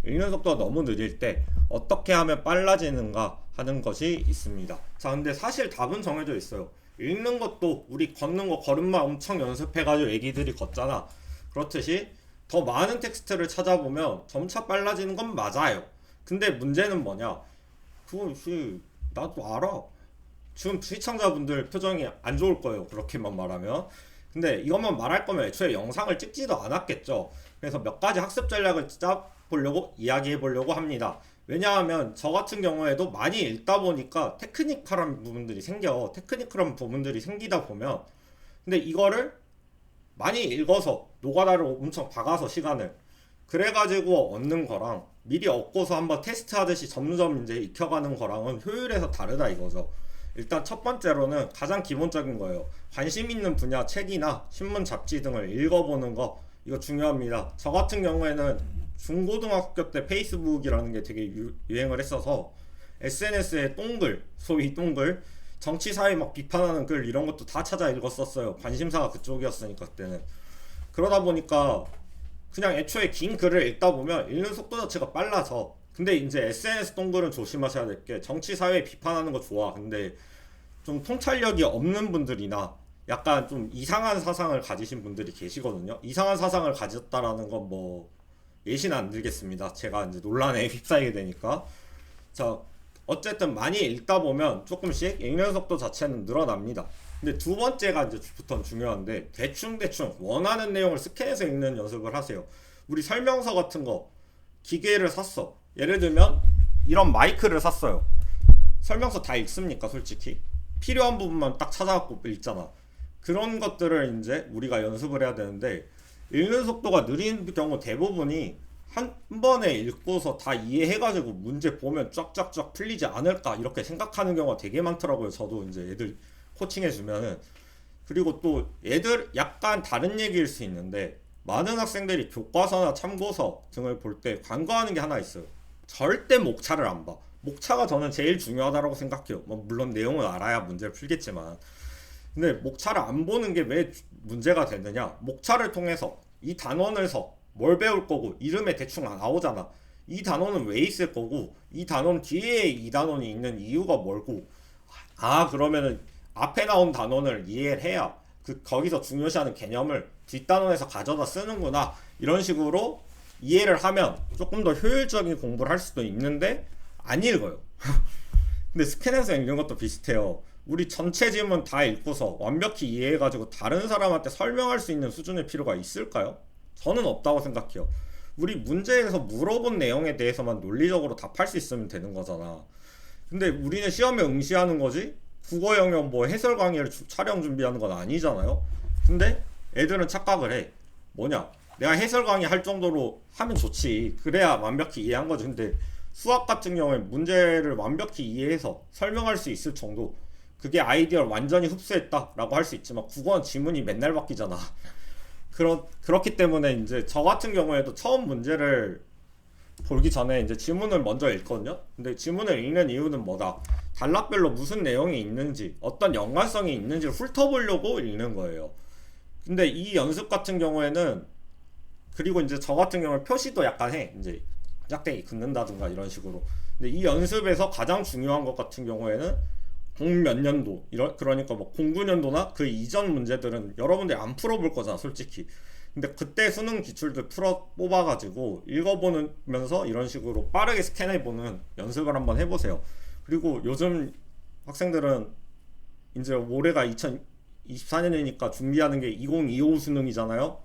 읽는 속도가 너무 느릴 때 어떻게 하면 빨라지는가 하는 것이 있습니다. 자, 근데 사실 답은 정해져 있어요. 읽는 것도 우리 걷는 거 걸음마 엄청 연습해가지고 애기들이 걷잖아. 그렇듯이 더 많은 텍스트를 찾아보면 점차 빨라지는 건 맞아요. 근데 문제는 뭐냐? 그것이 나도 알아. 지금 시청자분들 표정이 안 좋을 거예요. 그렇게만 말하면. 근데 이것만 말할 거면 애초에 영상을 찍지도 않았겠죠. 그래서 몇 가지 학습 전략을 짜보려고 이야기해 보려고 합니다. 왜냐하면 저 같은 경우에도 많이 읽다 보니까 테크니컬한 부분들이 생기다 보면 근데 이거를 많이 읽어서 노가다를 엄청 박아서 시간을 그래가지고 얻는 거랑 미리 얻고서 한번 테스트하듯이 점점 이제 익혀가는 거랑은 효율에서 다르다 이거죠. 일단 첫 번째로는 가장 기본적인 거예요. 관심 있는 분야 책이나 신문 잡지 등을 읽어보는 거 이거 중요합니다. 저 같은 경우에는 중고등학교 때 페이스북이라는 게 되게 유행을 했어서 SNS에 똥글, 소위 똥글, 정치 사회 막 비판하는 글 이런 것도 다 찾아 읽었었어요. 관심사가 그쪽이었으니까 그때는. 그러다 보니까 그냥 애초에 긴 글을 읽다 보면 읽는 속도 자체가 빨라져. 근데 이제 SNS 똥글은 조심하셔야 될 게 정치 사회 비판하는 거 좋아. 근데 좀 통찰력이 없는 분들이나 약간 좀 이상한 사상을 가지신 분들이 계시거든요. 이상한 사상을 가졌다라는 건 뭐 예시는 안 들겠습니다. 제가 이제 논란에 휩싸이게 되니까. 자, 어쨌든 많이 읽다 보면 조금씩 읽는 속도 자체는 늘어납니다. 근데 두 번째가 이제부터 중요한데 대충 원하는 내용을 스캔해서 읽는 연습을 하세요. 우리 설명서 같은 거 기계를 샀어. 예를 들면 이런 마이크를 샀어요. 설명서 다 읽습니까, 솔직히? 필요한 부분만 딱 찾아갖고 읽잖아. 그런 것들을 이제 우리가 연습을 해야 되는데 읽는 속도가 느린 경우 대부분이 한 번에 읽고서 다 이해해가지고 문제 보면 쫙쫙쫙 풀리지 않을까 이렇게 생각하는 경우가 되게 많더라고요. 저도 이제 애들 코칭해주면은. 그리고 또 애들 약간 다른 얘기일 수 있는데 많은 학생들이 교과서나 참고서 등을 볼 때 간과하는 게 하나 있어요. 절대 목차를 안 봐. 목차가 저는 제일 중요하다고 생각해요. 뭐 물론 내용을 알아야 문제를 풀겠지만 근데 목차를 안 보는 게 왜 문제가 되느냐? 목차를 통해서 이 단원을 뭘 배울 거고 이름에 대충 나오잖아. 이 단원은 왜 있을 거고 이 단원 뒤에 이 단원이 있는 이유가 뭘고 그러면은 앞에 나온 단원을 이해를 해야 거기서 중요시하는 개념을 뒷단원에서 가져다 쓰는구나 이런 식으로 이해를 하면 조금 더 효율적인 공부를 할 수도 있는데 안 읽어요. 근데 스캔해서 읽는 것도 비슷해요. 우리 전체 지문 다 읽고서 완벽히 이해해가지고 다른 사람한테 설명할 수 있는 수준의 필요가 있을까요? 저는 없다고 생각해요. 우리 문제에서 물어본 내용에 대해서만 논리적으로 답할 수 있으면 되는 거잖아. 근데 우리는 시험에 응시하는 거지 국어 영역 뭐 해설 강의를 촬영 준비하는 건 아니잖아요. 근데 애들은 착각을 해. 뭐냐? 내가 해설 강의 할 정도로 하면 좋지. 그래야 완벽히 이해한 거지. 근데 수학 같은 경우에 문제를 완벽히 이해해서 설명할 수 있을 정도 그게 아이디어를 완전히 흡수했다라고 할 수 있지만 국어는 지문이 맨날 바뀌잖아. 그렇기 때문에 이제 저 같은 경우에도 처음 문제를 보기 전에 이제 지문을 먼저 읽거든요. 근데 지문을 읽는 이유는 뭐다? 단락별로 무슨 내용이 있는지, 어떤 연관성이 있는지를 훑어보려고 읽는 거예요. 근데 이 연습 같은 경우에는 그리고 이제 저 같은 경우에 표시도 약간 해. 이제 짝대기 긋는다든가 이런 식으로. 근데 이 연습에서 가장 중요한 것 같은 경우에는 몇 년도 그러니까 뭐 09년도나 그 이전 문제들은 여러분들이 안 풀어볼 거잖아 솔직히. 근데 그때 수능 기출들 뽑아가지고 읽어보면서 이런 식으로 빠르게 스캔해보는 연습을 한번 해보세요. 그리고 요즘 학생들은 이제 올해가 2024년이니까 준비하는 게 2025 수능이잖아요.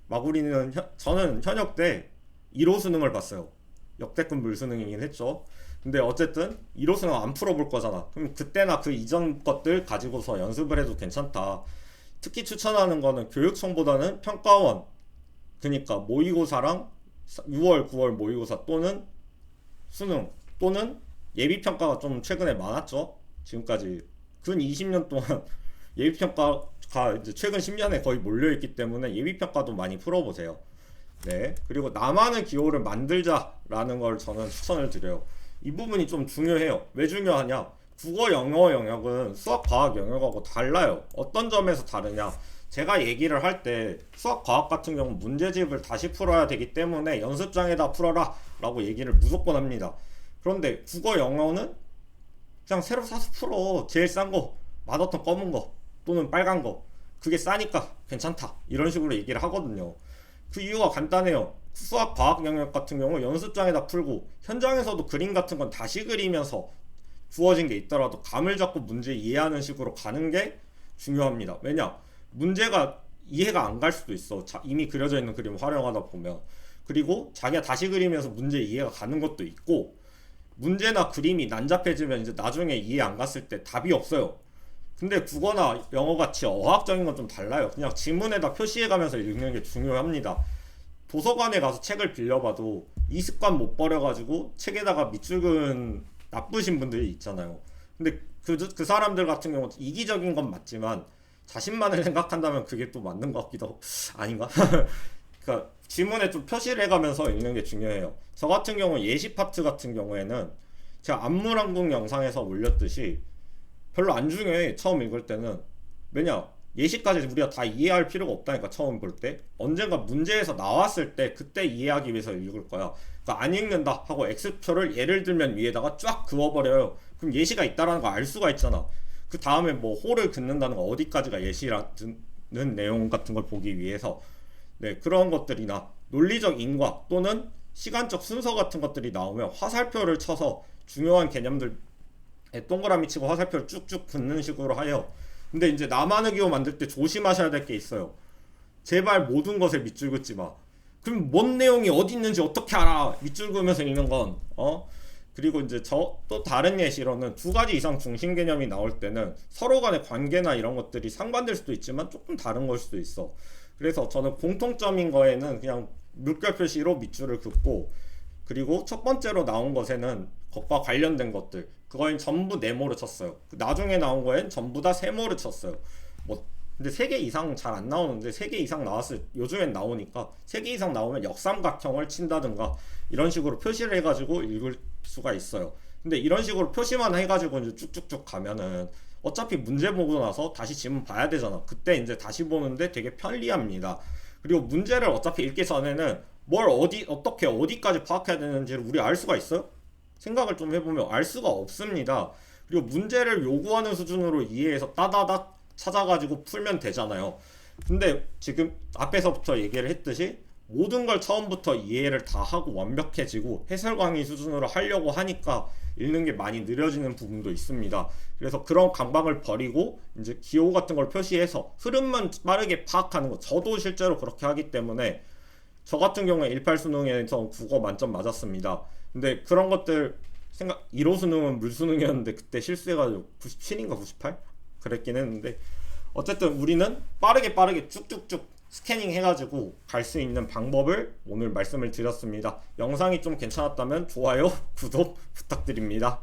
마구리는 저는 현역 때 1호 수능을 봤어요. 역대급 물수능이긴 했죠. 근데 어쨌든 1호 수능 안 풀어볼 거잖아. 그럼 그때나 그 이전 것들 가지고서 연습을 해도 괜찮다. 특히 추천하는 거는 교육청보다는 평가원, 그러니까 모의고사랑 6월, 9월 모의고사 또는 수능 또는 예비평가가 좀 최근에 많았죠. 지금까지 근 20년 동안 예비평가가 이제 최근 10년에 거의 몰려있기 때문에 예비평가도 많이 풀어보세요. 네. 그리고 나만의 기호를 만들자라는 걸 저는 추천을 드려요. 이 부분이 좀 중요해요. 왜 중요하냐? 국어 영어 영역은 수학 과학 영역하고 달라요. 어떤 점에서 다르냐? 제가 얘기를 할 때 수학 과학 같은 경우 문제집을 다시 풀어야 되기 때문에 연습장에다 풀어라 라고 얘기를 무조건 합니다. 그런데 국어 영어는 그냥 새로 사서 풀어. 제일 싼 거, 맛없던 검은 거 또는 빨간 거, 그게 싸니까 괜찮다 이런 식으로 얘기를 하거든요. 그 이유가 간단해요. 수학 과학 영역 같은 경우 연습장에다 풀고 현장에서도 그림 같은 건 다시 그리면서 주어진 게 있더라도 감을 잡고 문제 이해하는 식으로 가는 게 중요합니다. 왜냐? 문제가 이해가 안 갈 수도 있어. 이미 그려져 있는 그림 활용하다 보면. 그리고 자기가 다시 그리면서 문제 이해가 가는 것도 있고, 문제나 그림이 난잡해지면 이제 나중에 이해 안 갔을 때 답이 없어요. 근데 국어나 영어 같이 어학적인 건 좀 달라요. 그냥 지문에다 표시해 가면서 읽는 게 중요합니다. 도서관에 가서 책을 빌려봐도 이 습관 못 버려가지고 책에다가 밑줄 그은 나쁘신 분들이 있잖아요. 근데 그 사람들 같은 경우는 이기적인 건 맞지만 자신만을 생각한다면 그게 또 맞는 것 같기도 하고 아닌가? 그러니까 지문에 좀 표시를 해가면서 읽는 게 중요해요. 저 같은 경우 예시 파트 같은 경우에는 제가 안무랑궁 영상에서 올렸듯이 별로 안 중요해. 처음 읽을 때는. 왜냐? 예시까지 우리가 다 이해할 필요가 없다니까. 처음 볼 때 언젠가 문제에서 나왔을 때 그때 이해하기 위해서 읽을 거야. 그러니까 안 읽는다 하고 X표를 예를 들면 위에다가 쫙 그어버려요. 그럼 예시가 있다라는 거 알 수가 있잖아. 그 다음에 뭐 호를 긋는다는 거, 어디까지가 예시라는 내용 같은 걸 보기 위해서. 네, 그런 것들이나 논리적 인과 또는 시간적 순서 같은 것들이 나오면 화살표를 쳐서 중요한 개념들 동그라미 치고 화살표를 쭉쭉 긋는 식으로 하여. 근데 이제 나만의 기호 만들 때 조심하셔야 될 게 있어요. 제발 모든 것에 밑줄 긋지 마. 그럼 뭔 내용이 어디 있는지 어떻게 알아? 밑줄 그으면서 읽는 건. 그리고 이제 또 다른 예시로는 두 가지 이상 중심 개념이 나올 때는 서로 간의 관계나 이런 것들이 상반될 수도 있지만 조금 다른 걸 수도 있어. 그래서 저는 공통점인 거에는 그냥 물결 표시로 밑줄을 긋고, 그리고 첫 번째로 나온 것에는 것과 관련된 것들, 그거엔 전부 네모를 쳤어요. 나중에 나온 거엔 전부 다 세모를 쳤어요. 뭐 근데 3개 이상 잘 안 나오는데 3개 이상 나왔을, 요즘엔 나오니까 3개 이상 나오면 역삼각형을 친다든가 이런 식으로 표시를 해가지고 읽을 수가 있어요. 근데 이런 식으로 표시만 해가지고 이제 쭉쭉쭉 가면은 어차피 문제 보고 나서 다시 지문 봐야 되잖아. 그때 이제 다시 보는데 되게 편리합니다. 그리고 문제를 어차피 읽기 전에는 뭘 어떻게 어디까지 파악해야 되는지를 우리 알 수가 있어요? 생각을 좀 해보면 알 수가 없습니다. 그리고 문제를 요구하는 수준으로 이해해서 따다닥 찾아가지고 풀면 되잖아요. 근데 지금 앞에서부터 얘기를 했듯이 모든 걸 처음부터 이해를 다 하고 완벽해지고 해설 강의 수준으로 하려고 하니까 읽는 게 많이 느려지는 부분도 있습니다. 그래서 그런 강박을 버리고 이제 기호 같은 걸 표시해서 흐름만 빠르게 파악하는 거, 저도 실제로 그렇게 하기 때문에 저 같은 경우에 18 수능에서 국어 만점 맞았습니다. 근데 그런 것들 1호 수능은 물수능이었는데 그때 실수해가지고 97인가 98? 그랬긴 했는데, 어쨌든 우리는 빠르게 쭉쭉쭉 스캐닝 해가지고 갈 수 있는 방법을 오늘 말씀을 드렸습니다. 영상이 좀 괜찮았다면 좋아요, 구독 부탁드립니다.